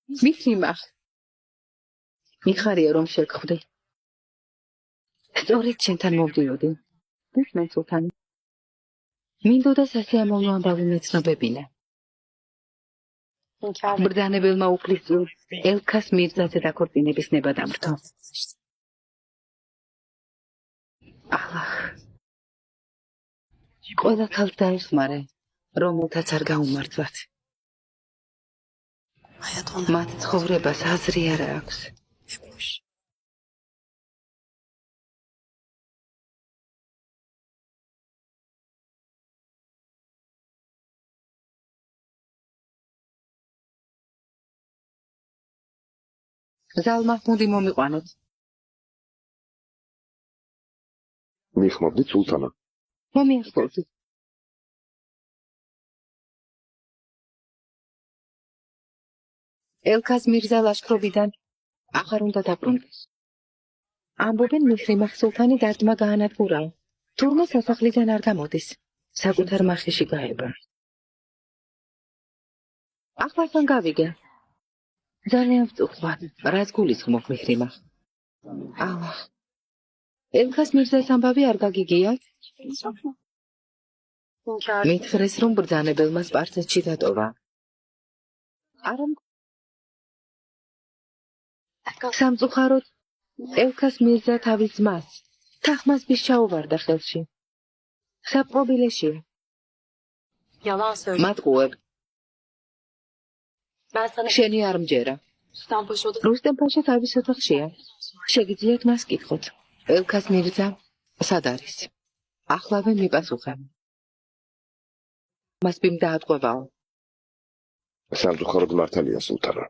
მიხრიმახ მიხარია რომ შეგხვდი სწორედ შენთან მოვდიოდი მისმენ სულთანი მინდოდა სასიამოვნო ამბავი მეცნობებინა ბრძანებელმა უფლის წინ ელქას მირზაზე დაქორწინების ნება დამრთო ალახ ყველა ქალს დაეხმარე რომელთაც არ გაუმართლათ მათ ცხოვრებას აზრი არ აქვს ზალ მაჰმუდი მომიყვანოთ მიხმობდით სულთანა მომიახსოვდით ელქას მირზა ლაშქრობიდან აღარ უნდა დაბრუნდეს ამბობენ მიხრიმახ სულთანი დარდმა გაანადგურა თურმე სასახლიდან არ გამოდის საკუთარ მახეში გაება ახლასთან გავიგე ძალიან ვწუხდვარ რაც გულისხმობ მიხრიმახ ალახ ელქას მირზას ამბავი არ გაგიგიათ მითხრეს რომ ბრძანებელმა სპარსეთში დატოვა არა სამწუხაროდ ელქას მირზა თავის ძმას თახმასბის ჩაუვარდა ხელში საპყრობილეში მატყუებ შენი არ მჯერა რუსტემ ფაშა თავის ოთახშია შეგიძლიათ მას კითხოთ ელქას მირზა სად არის ახლავე მიპასუხე მას ბიმ დაატყვევაო სამწუხაროდ მართალია სულთანა